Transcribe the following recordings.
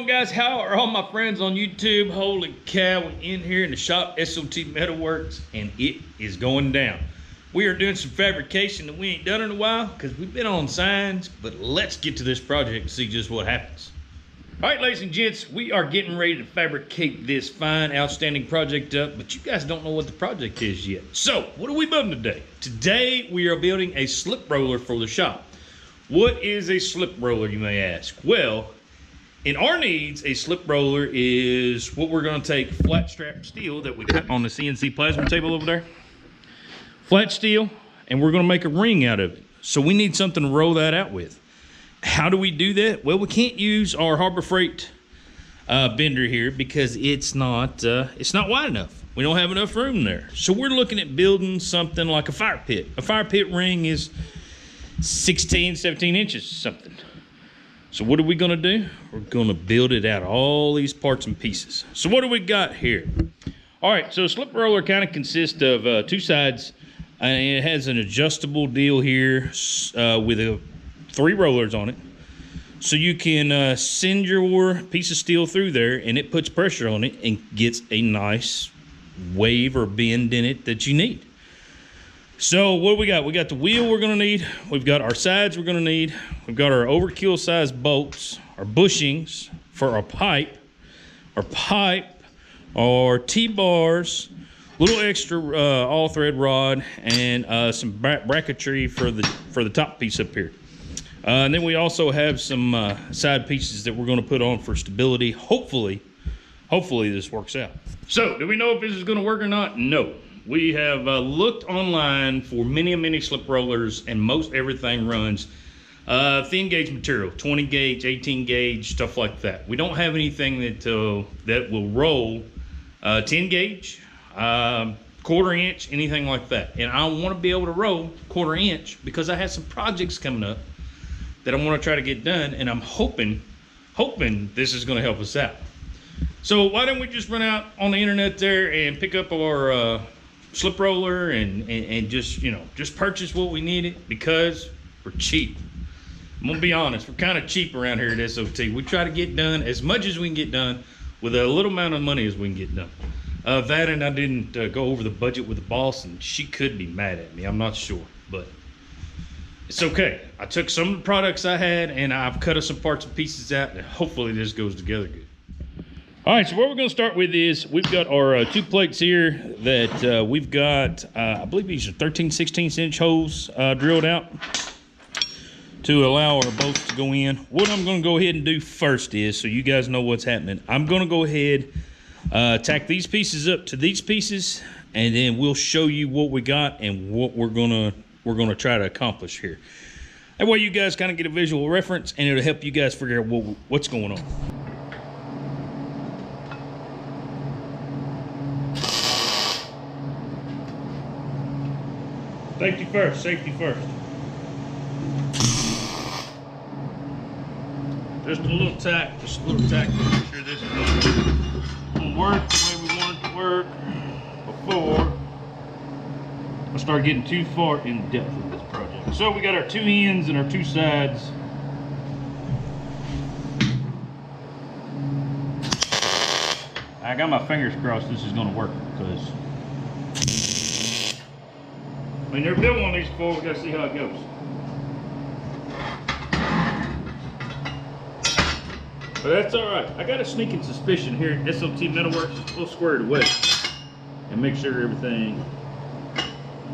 guys? How are all my friends on YouTube? Holy cow, we're in here in the shop, S.O.T. Metalworks, and it is going down. We are doing some fabrication that we ain't done in a while because we've been on signs, but let's get to this project and see just what happens. All right, ladies and gents, we are getting ready to fabricate this fine, outstanding project up, but you guys don't know what the project is yet. So, what are we building today? Today, we are building a slip roller for the shop. What is a slip roller, you may ask? Well, in our needs, a slip roller is what we're going to take flat strap steel that we cut on the CNC plasma table over there. Flat steel, and we're going to make a ring out of it. So we need something to roll that out with. How do we do that? Well, we can't use our Harbor Freight bender here because it's not wide enough. We don't have enough room there. So we're looking at building something like a fire pit. A fire pit ring is 16, 17 inches or something. So what are we gonna do? We're gonna build it out of all these parts and pieces. So what do we got here? All right, so a slip roller kind of consists of two sides, and it has an adjustable deal here with 3 rollers on it. So you can send your piece of steel through there and it puts pressure on it and gets a nice wave or bend in it that you need. So what do we got? We got the wheel we're gonna need. We've got our sides we're gonna need. We've got our overkill size bolts, our bushings for our pipe, our T-bars, little extra all thread rod, and some bracketry for the top piece up here. And then we also have some side pieces that we're going to put on for stability. Hopefully this works out. So, do we know if this is going to work or not? No. We have looked online for many slip rollers, and most everything runs thin gauge material, 20 gauge, 18 gauge, stuff like that. We don't have anything that will roll 10 gauge, quarter inch, anything like that. And I want to be able to roll quarter inch because I have some projects coming up that I want to try to get done, and I'm hoping this is going to help us out. So why don't we just run out on the internet there and pick up our slip roller and just purchase what we needed because we're cheap. I'm gonna be honest, we're kind of cheap around here at S.O.T. We try to get done as much as we can get done with a little amount of money as we can get done. That, and I didn't go over the budget with the boss, and she could be mad at me. I'm not sure, but it's okay. I took some of the products I had and I've cut some parts and pieces out, and hopefully this goes together good. All right, so what we're gonna start with is we've got our 2 plates here that we've got, I believe these are 13, 16 inch holes drilled out to allow our bolts to go in. What I'm gonna go ahead and do first is, so you guys know what's happening, I'm gonna go ahead, tack these pieces up to these pieces, and then we'll show you what we got and what we're gonna try to accomplish here. That way you guys kind of get a visual reference, and it'll help you guys figure out what's going on. Safety first, safety first. Just a little tack to make sure this is gonna work the way we want it to work before I start getting too far in depth with this project. So we got our 2 ends and our 2 sides. I got my fingers crossed this is gonna work because I mean, never built one of these before. We gotta see how it goes. But that's all right. I got a sneaking suspicion here at S.O.T. Metalworks is a little squared away, and make sure everything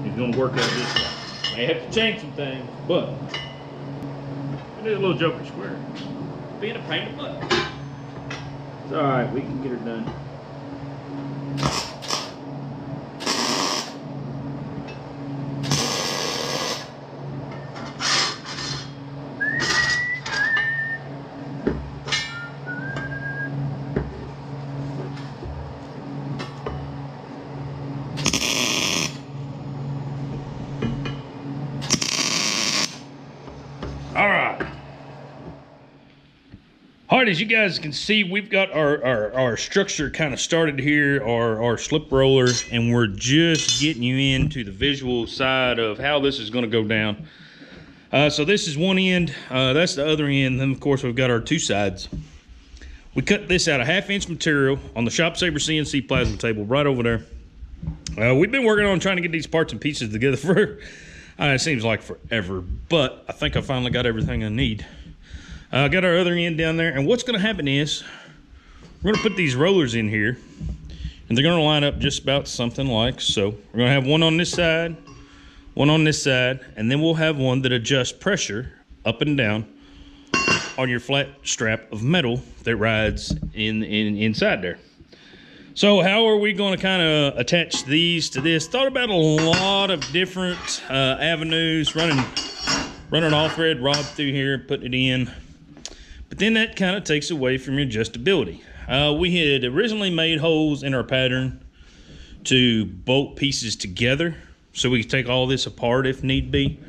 is gonna work out this way. May have to change some things, but it is a little joker square. Being a pain in the butt. It's all right. We can get her done. All right, as you guys can see, we've got our structure kind of started here, our slip roller, and we're just getting you into the visual side of how this is going to go down. So this is one end, that's the other end, then of course we've got our 2 sides. We cut this out of 1/2 inch material on the Shop Saver CNC plasma table right over there. We've been working on trying to get these parts and pieces together for, it seems like forever, but I think I finally got everything I need. Got our other end down there, and what's gonna happen is, we're gonna put these rollers in here, and they're gonna line up just about something like so. We're gonna have one on this side, one on this side, and then we'll have one that adjusts pressure up and down on your flat strap of metal that rides inside there. So how are we going to kind of attach these to this? Thought about a lot of different avenues, running all thread rod through here, putting it in, but then that kind of takes away from your adjustability. We had originally made holes in our pattern to bolt pieces together so we could take all this apart if need be.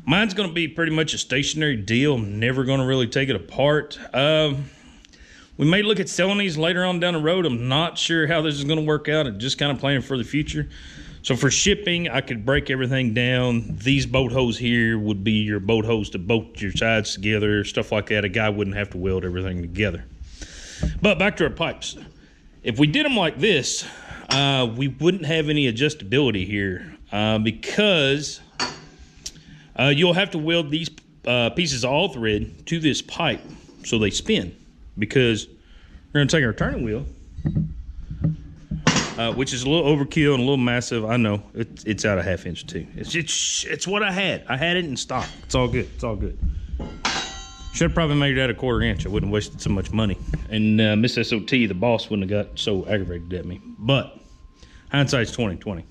Mine's going to be pretty much a stationary deal. I'm never going to really take it apart. We may look at selling these later on down the road. I'm not sure how this is going to work out. I'm just kind of planning for the future. So for shipping, I could break everything down. These bolt holes here would be your bolt holes to bolt your sides together, stuff like that. A guy wouldn't have to weld everything together. But back to our pipes. If we did them like this, we wouldn't have any adjustability here because you'll have to weld these pieces of all thread to this pipe so they spin, because we're going to take our turning wheel, which is a little overkill and a little massive. I know it's out of 1/2 inch too. It's what I had. I had it in stock. It's all good. It's all good. Should have probably made it out 1/4 inch. I wouldn't have wasted so much money. And Miss S.O.T, the boss, wouldn't have got so aggravated at me. But hindsight's 20/20.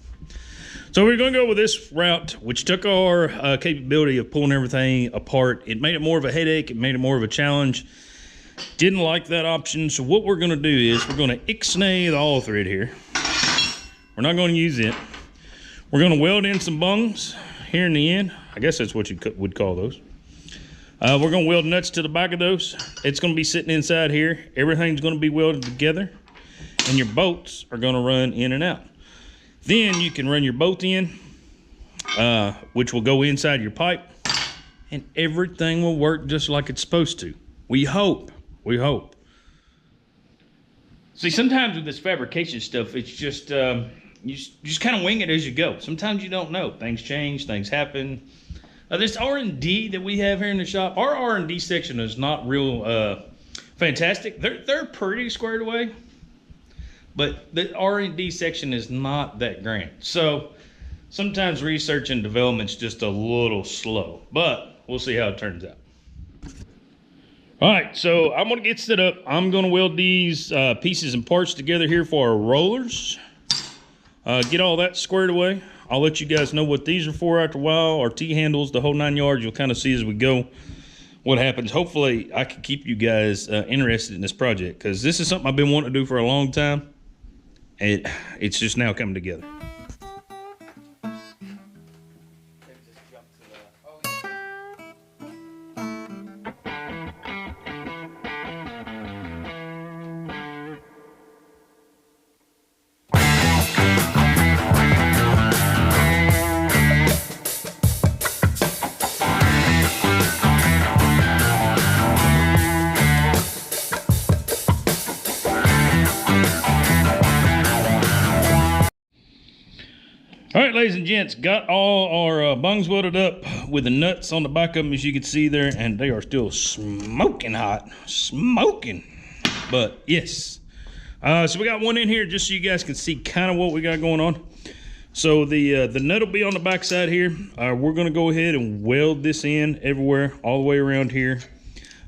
So we're going to go with this route, which took our capability of pulling everything apart. It made it more of a headache. It made it more of a challenge. Didn't like that option. So what we're going to do is we're going to ixnay the all thread here. We're not going to use it. We're going to weld in some bungs here in the end. I guess that's what you would call those. We're going to weld nuts to the back of those. It's going to be sitting inside here. Everything's going to be welded together, and your bolts are going to run in and out. Then you can run your bolt in, which will go inside your pipe, and everything will work just like it's supposed to. We hope. We hope. See, sometimes with this fabrication stuff, it's just you just kind of wing it as you go. Sometimes you don't know. Things change. Things happen. This R&D that we have here in the shop, our R&D section is not real fantastic. They're pretty squared away, but the R&D section is not that grand. So sometimes research and development's just a little slow, but we'll see how it turns out. All right, so I'm gonna get set up. I'm gonna weld these pieces and parts together here for our rollers. Get all that squared away. I'll let you guys know what these are for after a while. Our T-handles, the whole 9 yards. You'll kind of see as we go what happens. Hopefully, I can keep you guys interested in this project, because this is something I've been wanting to do for a long time. It's just now coming together. All right, ladies and gents, got all our bungs welded up with the nuts on the back of them, as you can see there, and they are still smoking hot, smoking. But yes, so we got one in here just so you guys can see kind of what we got going on. So the nut will be on the back side here. We're gonna go ahead and weld this in everywhere, all the way around here,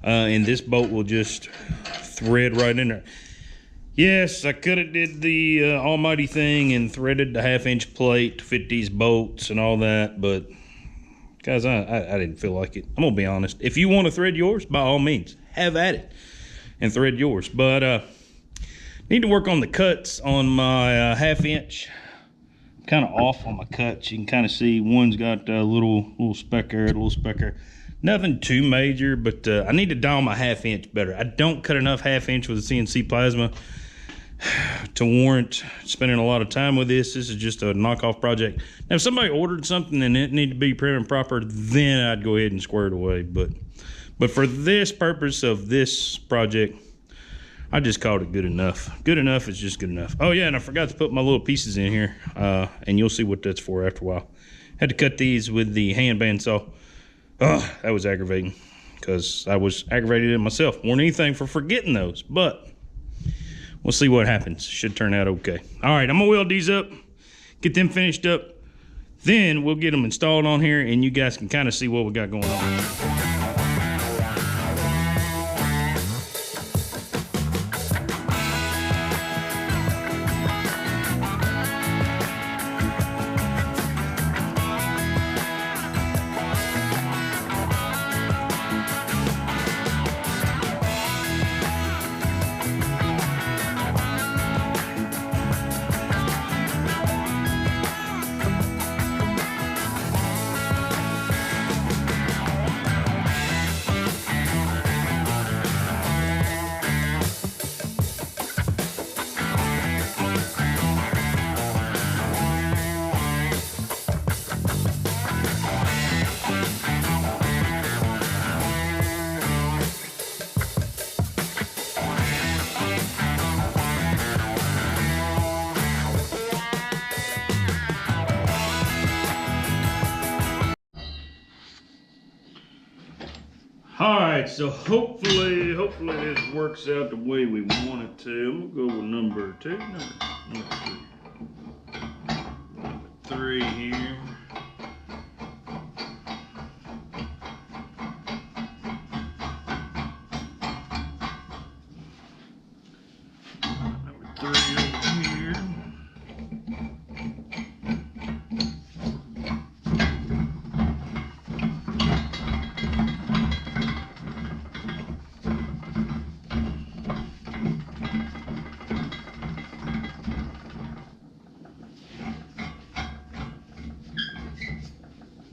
and this bolt will just thread right in there. Yes, I could have did the almighty thing and threaded the 1/2 inch plate to fit these bolts and all that, but guys, I didn't feel like it. I'm gonna be honest. If you want to thread yours, by all means, have at it and thread yours. But need to work on the cuts on my 1/2 inch. Kind of off on my cuts. You can kind of see one's got a little speck there, a little speck there. Nothing too major, but I need to dial my 1/2 inch better. I don't cut enough 1/2 inch with a CNC plasma to warrant spending a lot of time with this. This is just a knockoff project. Now, if somebody ordered something and it needed to be prim and proper, then I'd go ahead and square it away. But for this purpose of this project, I just called it good enough. Good enough is just good enough. Oh yeah, and I forgot to put my little pieces in here, and you'll see what that's for after a while. Had to cut these with the hand bandsaw. Oh, that was aggravating, because I was aggravated in myself more than anything for forgetting those, but we'll see what happens. Should turn out okay. All right, I'm gonna weld these up, get them finished up, then we'll get them installed on here, and you guys can kind of see what we got going on. All right, so hopefully this works out the way we want it to. I'm gonna go with number 2, number 3 here. Number 3 over here.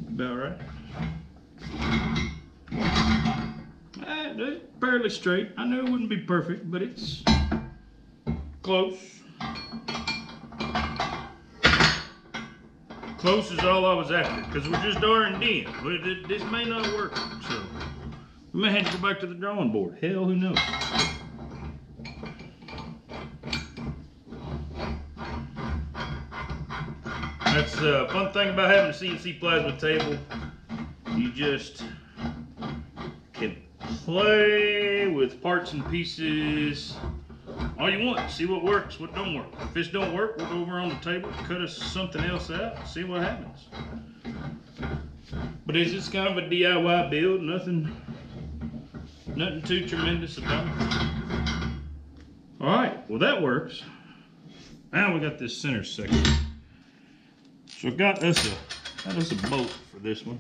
About right. It's fairly straight. I knew it wouldn't be perfect, but it's close. Close is all I was after, because we're just R&Ding. But this may not work, so we may have to go back to the drawing board. Hell, who knows? That's the fun thing about having a CNC plasma table. You just can play with parts and pieces all you want. See what works, what don't work. If this don't work, we'll go over on the table, cut us something else out, and see what happens. But it's just kind of a DIY build, nothing too tremendous about it. All right, well that works. Now we got this center section. So I got us a bolt for this one.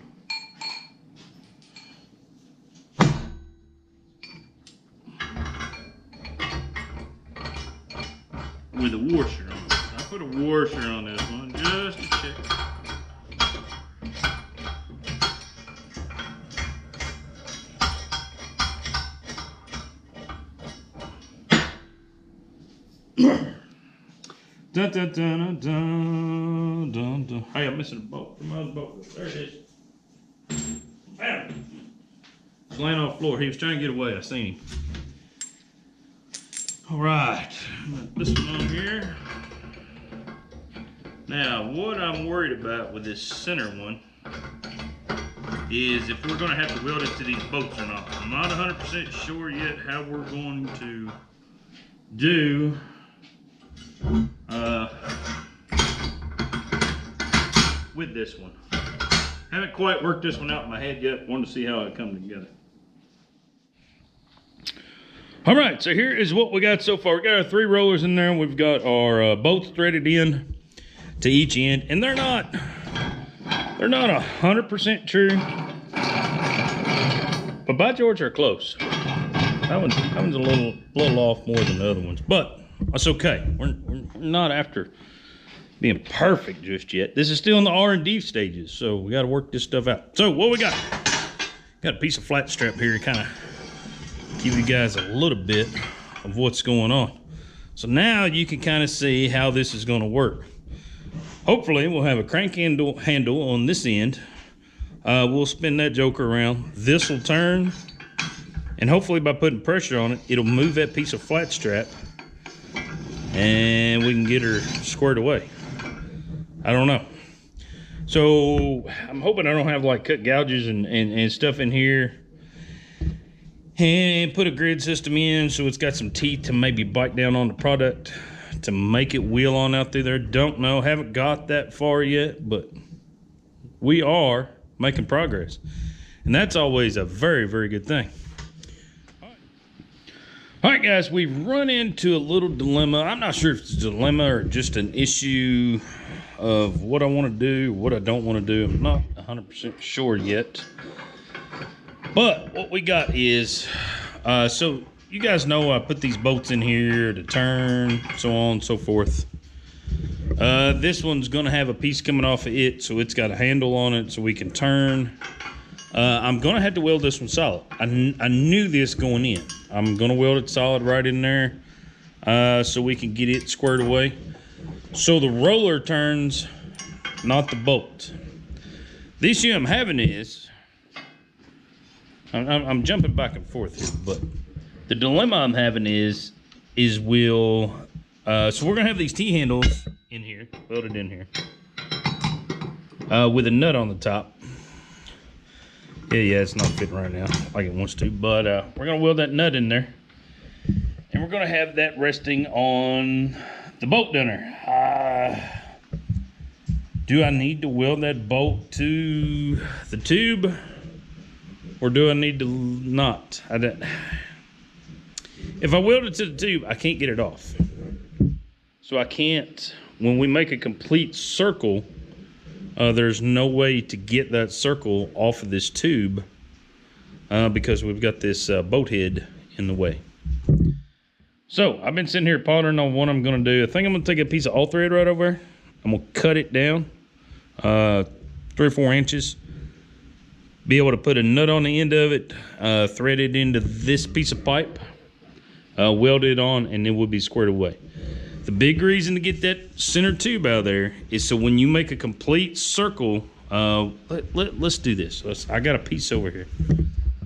With a washer on it. I put a washer on this one just to check. Dun, dun, dun, dun, dun, dun. Hey, I'm missing a bolt. Where my bolt go? There it is. Found it. He's laying on the floor. He was trying to get away. I seen him. All right. This one on here. Now, what I'm worried about with this center one is if we're going to have to weld it to these bolts or not. I'm not 100% sure yet how we're going to do with this one. Haven't quite worked this one out in my head yet. Wanted to see how it comes together. All right, so here is what we got so far. We got our 3 rollers in there. We've got our bolts threaded in to each end, and they're not 100% true, but by George, they're close. That one's a little off more than the other ones, but that's okay. We're not after being perfect just yet. This is still in the R&D stages, so we got to work this stuff out. So what we got? Got a piece of flat strap here to kind of give you guys a little bit of what's going on. So now you can kind of see how this is going to work. Hopefully we'll have a crank handle on this end. We'll spin that joker around. This will turn, And hopefully by putting pressure on it, it'll move that piece of flat strap and we can get her squared away. I don't know. So I'm hoping I don't have like cut gouges and stuff in here. And put a grid system in so it's got some teeth to maybe bite down on the product to make it wheel on out through there. Don't know, haven't got that far yet, but we are making progress. And that's always a very, very good thing. All right, guys, we've run into a little dilemma. I'm not sure if it's a dilemma or just an issue of what I want to do, what I don't want to do. I'm not 100% sure yet. But what we got is, so you guys know I put these bolts in here to turn, so on and so forth. This one's going to have a piece coming off of it, so it's got a handle on it so we can turn. I'm going to have to weld this one solid. I knew this going in. I'm going to weld it solid right in there so we can get it squared away. So the roller turns, not the bolt. The issue I'm having is, I'm jumping back and forth here, but the dilemma I'm having is so we're going to have these T-handles in here, welded in here, with a nut on the top. Yeah, it's not fitting right now like it wants to, but we're gonna weld that nut in there, and we're gonna have that resting on the bolt dunner. Do I need to weld that bolt to the tube, or do I need to not? If I weld it to the tube, I can't get it off. So I can't, when we make a complete circle, there's no way to get that circle off of this tube because we've got this bolt head in the way. So I've been sitting here pondering on what I'm going to do. I think I'm going to take a piece of all thread right over there. I'm going to cut it down 3 or 4 inches. Be able to put a nut on the end of it, thread it into this piece of pipe, weld it on, and then we'll be squared away. The big reason to get that center tube out of there is so when you make a complete circle, let's do this. I got a piece over here.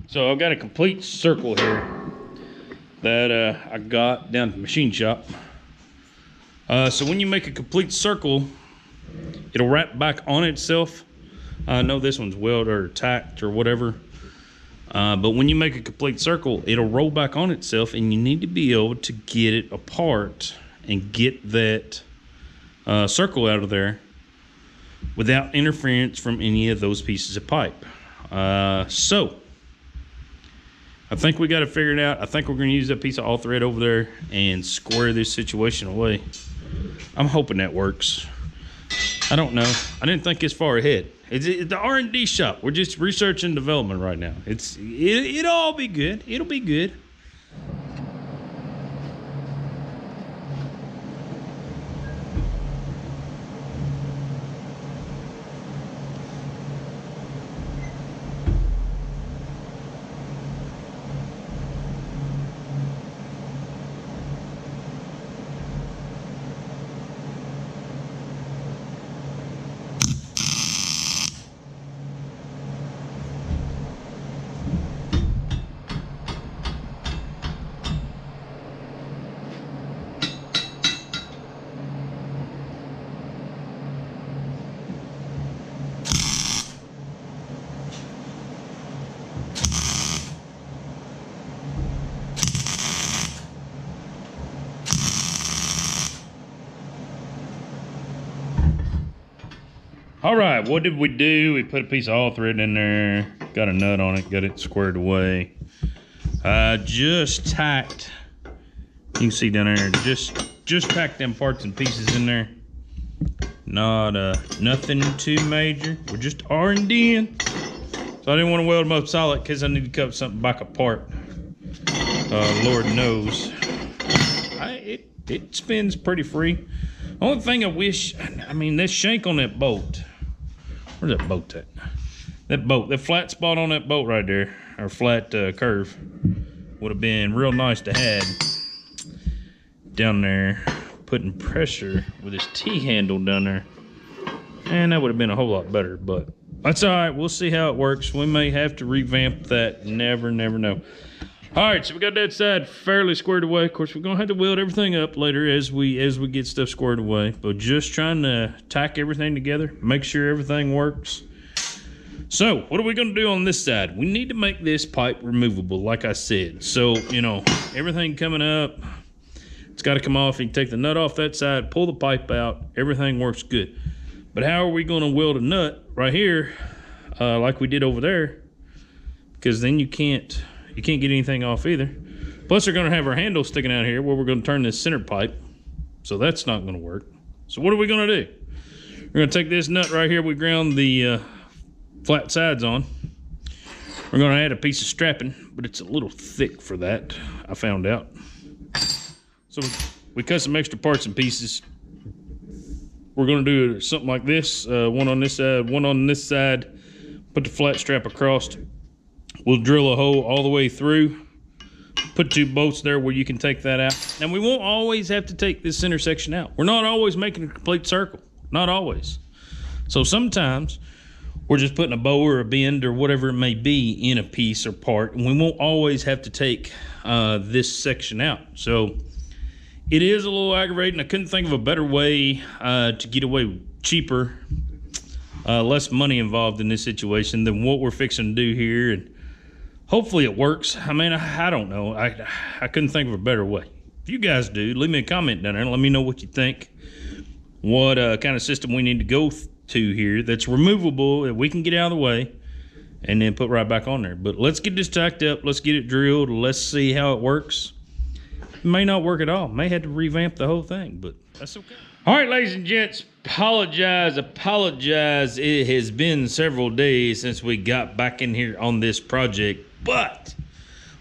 So I've got a complete circle here that I got down at the machine shop. So when you make a complete circle, it'll wrap back on itself. I know this one's welded or tacked or whatever. But when you make a complete circle, it'll roll back on itself, and you need to be able to get it apart and get that circle out of there without interference from any of those pieces of pipe. So I think we got to figure it out. I think we're going to use that piece of all thread over there and square this situation away. I'm hoping that works. I don't know. I didn't think this far ahead. It's the R&D shop. We're just research and development right now. It'll all be good. It'll be good. All right, what did we do? We put a piece of all thread in there, got a nut on it, got it squared away. Just tacked, you can see down there, just tacked them parts and pieces in there. Not nothing too major. We're just R&Ding. So I didn't want to weld them up solid because I need to cut something back apart. Lord knows. It spins pretty free. Only thing I wish, I mean, this shank on that bolt. Where's that bolt at? That flat spot on that bolt right there, or flat curve, would have been real nice to have down there, putting pressure with this T-handle down there. And that would have been a whole lot better, but that's all right. We'll see how it works. We may have to revamp that. Never know. All right, so we got that side fairly squared away. Of course, we're gonna have to weld everything up later as we get stuff squared away. But just trying to tack everything together, make sure everything works. So, what are we gonna do on this side? We need to make this pipe removable, like I said. So, you know, everything coming up, it's got to come off. You can take the nut off that side, pull the pipe out. Everything works good. But how are we gonna weld a nut right here, like we did over there? Because then you can't get anything off either. Plus, we're gonna have our handle sticking out here where we're gonna turn this center pipe. So that's not gonna work. So what are we gonna do? We're gonna take this nut right here we ground the flat sides on. We're gonna add a piece of strapping, but it's a little thick for that, I found out. So we cut some extra parts and pieces. We're gonna do something like this, one on this side, one on this side, put the flat strap across. We'll drill a hole all the way through, put 2 bolts there where you can take that out. And we won't always have to take this center section out. We're not always making a complete circle, not always. So sometimes we're just putting a bow or a bend or whatever it may be in a piece or part, and we won't always have to take this section out. So it is a little aggravating. I couldn't think of a better way to get away cheaper, less money involved in this situation than what we're fixing to do here. And hopefully it works. I mean, I don't know. I couldn't think of a better way. If you guys do, leave me a comment down there and let me know what you think. What kind of system we need to go to here that's removable, that we can get out of the way and then put right back on there. But let's get this tacked up. Let's get it drilled. Let's see how it works. It may not work at all. May have to revamp the whole thing, but that's okay. All right, ladies and gents, apologize. It has been several days since we got back in here on this project, but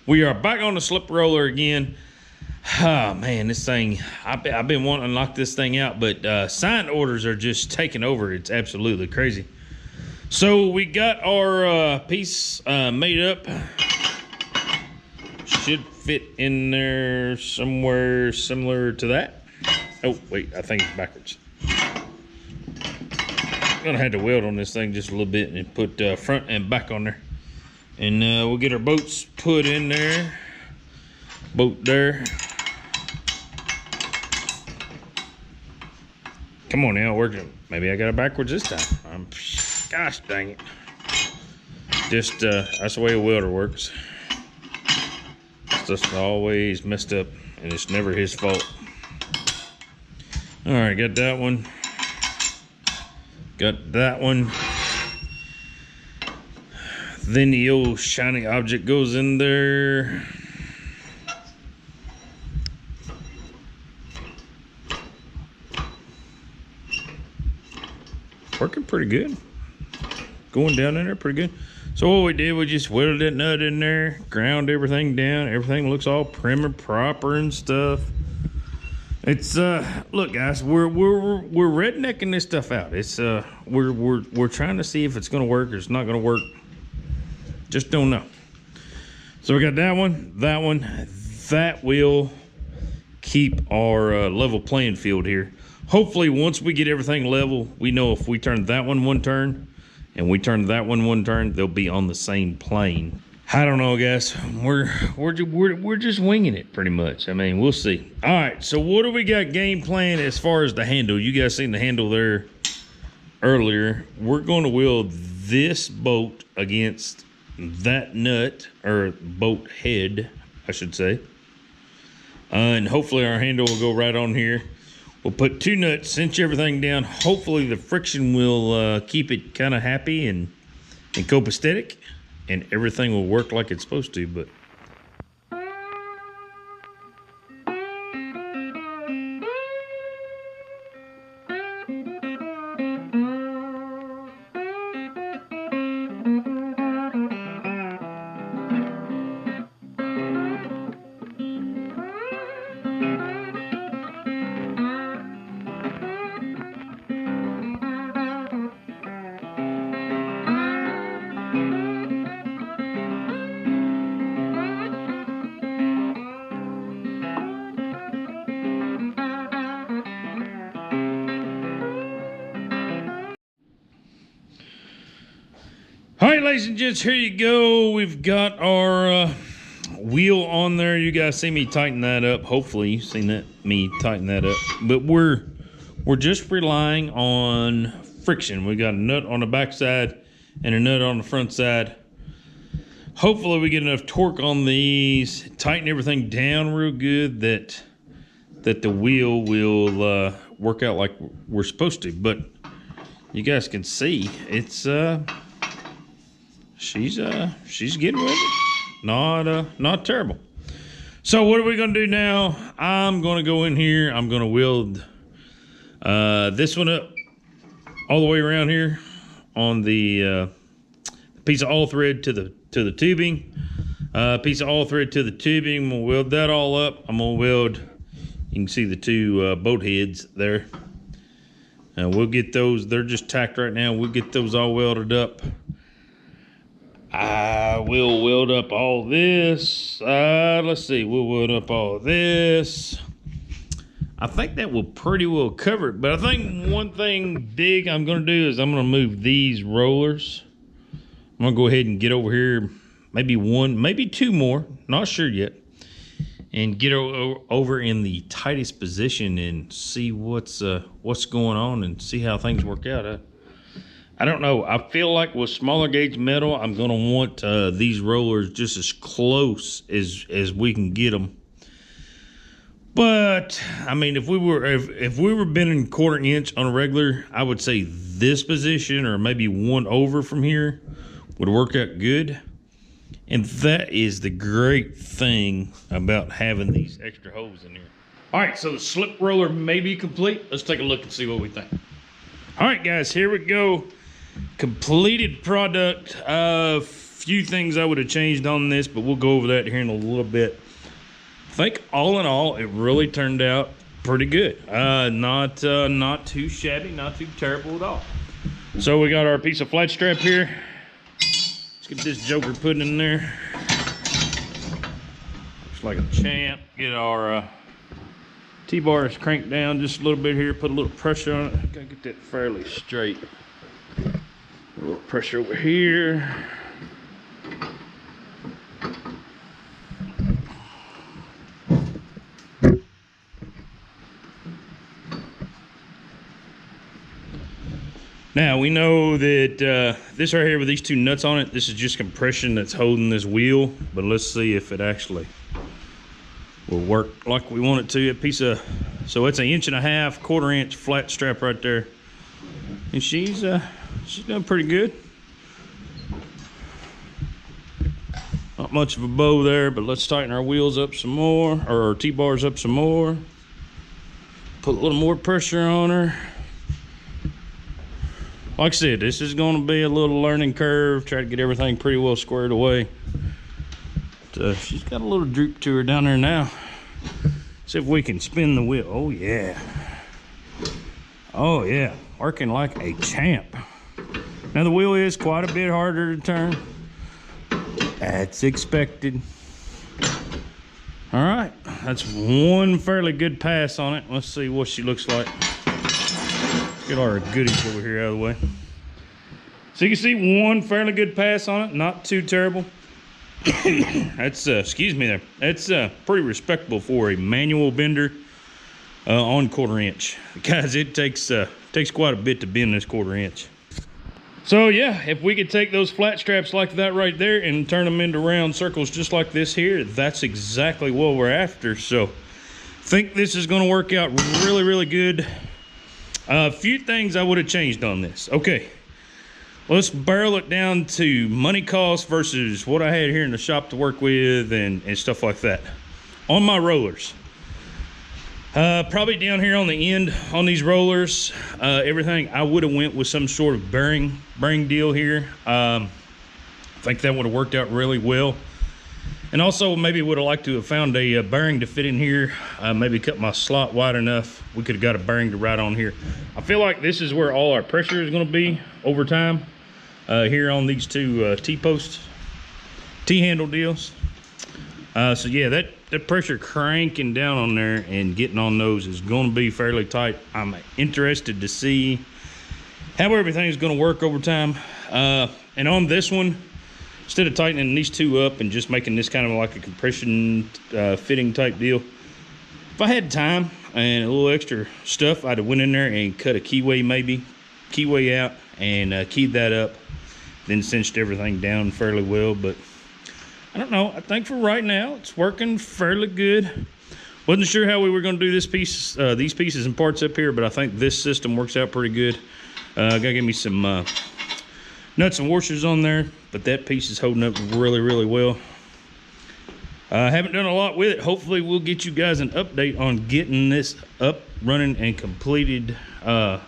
we are back on the slip roller again. Oh man, this thing, I've been wanting to knock this thing out, but signed orders are just taking over. It's absolutely crazy. So we got our piece made up. Should fit in there somewhere similar to that. Oh wait, I think it's backwards. I'm gonna have to weld on this thing just a little bit and put front and back on there. And we'll get our bolts put in there. Bolt there. Come on now, work it. Maybe I got it backwards this time. Gosh dang it. Just, that's the way a welder works. It's just always messed up, and it's never his fault. All right, got that one. Got that one. Then the old shiny object goes in there. Working pretty good. Going down in there pretty good. So what we did, we just welded that nut in there, ground everything down. Everything looks all prim and proper and stuff. It's look guys, we're rednecking this stuff out. It's we're trying to see if it's gonna work or it's not gonna work. Just don't know. So we got that one. That will keep our level playing field here. Hopefully once we get everything level, we know if we turn that one turn and we turn that one turn, they'll be on the same plane. I don't know, guys. We're just winging it pretty much. I mean, we'll see. All right, so what do we got game plan as far as the handle? You guys seen the handle there earlier. We're going to weld this bolt against that nut, or bolt head, I should say. And hopefully our handle will go right on here. We'll put 2 nuts, cinch everything down. Hopefully the friction will keep it kind of happy and copacetic, and everything will work like it's supposed to. But all right, ladies and gents, here you go. We've got our wheel on there. You guys see me tighten that up. Hopefully you've seen that, me tighten that up. But we're just relying on friction. We got a nut on the back side and a nut on the front side. Hopefully we get enough torque on these, tighten everything down real good that the wheel will work out like we're supposed to. But you guys can see it's she's getting with it. Not terrible. So what are we gonna do now? I'm gonna go in here. I'm gonna weld this one up all the way around here on the piece of all thread to the tubing. Piece of all thread to the tubing. I'm gonna weld that all up. I'm gonna weld. You can see the two boat heads there. We'll get those. They're just tacked right now. We'll get those all welded up. I will weld up all this. Let's see. We'll weld up all this. I think that will pretty well cover it. But I think one thing big I'm going to do is I'm going to move these rollers. I'm going to go ahead and get over here. Maybe one, maybe two more. Not sure yet. And get over in the tightest position and see what's going on and see how things work out. I don't know. I feel like with smaller gauge metal, I'm gonna want these rollers just as close as we can get them. But I mean, if we were bending 1/4 inch on a regular, I would say this position or maybe one over from here would work out good. And that is the great thing about having these extra holes in here. All right, so the slip roller may be complete. Let's take a look and see what we think. All right, guys, here we go. Completed product. A few things I would have changed on this, but we'll go over that here in a little bit. I think all in all, it really turned out pretty good. Not too shabby, not too terrible at all. So we got our piece of flat strap here. Let's get this joker put in there. Looks like a champ. Get our T-bars cranked down just a little bit here. Put a little pressure on it. Gotta get that fairly straight. A little pressure over here. Now we know that this right here with these two nuts on it, this is just compression that's holding this wheel, but let's see if it actually will work like we want it to. A piece of, so it's 1.5 inches, 1/4 inch flat strap right there. And she's done pretty good. Not much of a bow there, but let's tighten our wheels up some more, or our T-bars up some more. Put a little more pressure on her. Like I said, this is going to be a little learning curve. Try to get everything pretty well squared away. But, she's got a little droop to her down there now. See if we can spin the wheel. Oh yeah. Oh yeah, working like a champ. Now the wheel is quite a bit harder to turn. That's expected. All right, that's one fairly good pass on it. Let's see what she looks like. Get our goodies over here out of the way. So you can see one fairly good pass on it, not too terrible. That's excuse me there. That's pretty respectable for a manual bender on 1/4 inch. Guys, it takes quite a bit to bend this 1/4 inch. So yeah, if we could take those flat straps like that right there and turn them into round circles just like this here, that's exactly what we're after. So I think this is going to work out really, really good. A few things I would have changed on this. Okay, let's barrel it down to money cost versus what I had here in the shop to work with and stuff like that. On my rollers, probably down here on the end on these rollers, everything, I would have went with some sort of bearing deal here. I think that would have worked out really well. And also maybe would have liked to have found a bearing to fit in here. Maybe cut my slot wide enough. We could have got a bearing to ride on here. I feel like this is where all our pressure is going to be over time. Here on these two T-posts, T-handle deals. So yeah, that pressure cranking down on there and getting on those is going to be fairly tight. I'm interested to see how everything's going to work over time. And on this one, instead of tightening these two up and just making this kind of like a compression fitting type deal, if I had time and a little extra stuff, I'd have went in there and cut a keyway out and keyed that up, then cinched everything down fairly well. But I don't know, I think for right now it's working fairly good. Wasn't sure how we were going to do this piece, these pieces and parts up here, but I think this system works out pretty good. Gotta give me some nuts and washers on there, but that piece is holding up really, really well. I haven't done a lot with it. Hopefully we'll get you guys an update on getting this up, running, and completed. Up,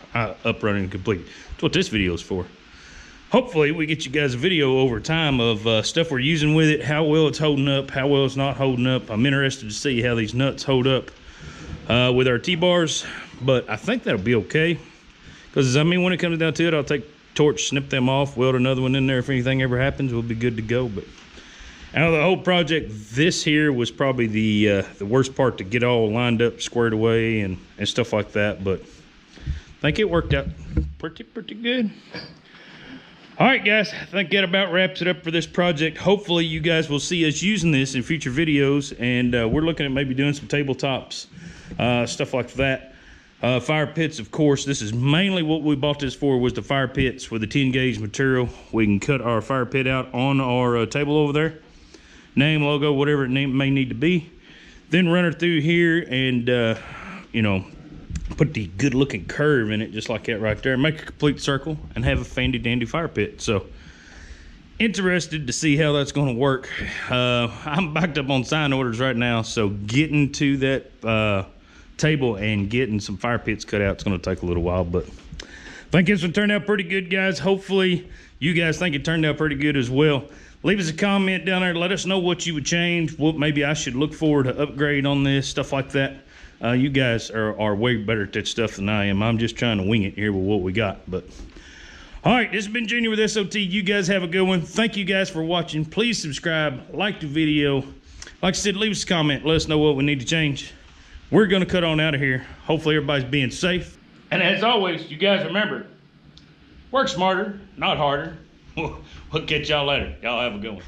running, and complete. That's what this video is for. Hopefully we get you guys a video over time of stuff we're using with it, how well it's holding up, how well it's not holding up. I'm interested to see how these nuts hold up with our T-bars, but I think that'll be okay. Because, I mean, when it comes down to it, I'll take torch, snip them off, weld another one in there. If anything ever happens, we'll be good to go. But out of the whole project, this here was probably the worst part to get all lined up, squared away, and stuff like that. But I think it worked out pretty good. All right, guys, I think that about wraps it up for this project. Hopefully you guys will see us using this in future videos, and we're looking at maybe doing some tabletops, stuff like that. Fire pits, of course. This is mainly what we bought this for, was the fire pits with the 10 gauge material. We can cut our fire pit out on our table over there. Name, logo, whatever it may need to be. Then run her through here and, you know, put the good looking curve in it, just like that right there. Make a complete circle and have a fandy dandy fire pit. So, interested to see how that's going to work. I'm backed up on sign orders right now, so getting to that table and getting some fire pits cut out, it's going to take a little while, but I think this one turned out pretty good, guys. Hopefully you guys think it turned out pretty good as well. Leave us a comment down there. Let us know what you would change, what maybe I should look for to upgrade on this, stuff like that. You guys are way better at that stuff than I am. I'm just trying to wing it here with what we got. But all right, this has been Junior with S.O.T. You guys have a good one. Thank you guys for watching. Please subscribe, like the video. Like I said, leave us a comment. Let us know what we need to change. We're going to cut on out of here. Hopefully everybody's being safe. And as always, you guys remember, work smarter, not harder. We'll catch y'all later. Y'all have a good one.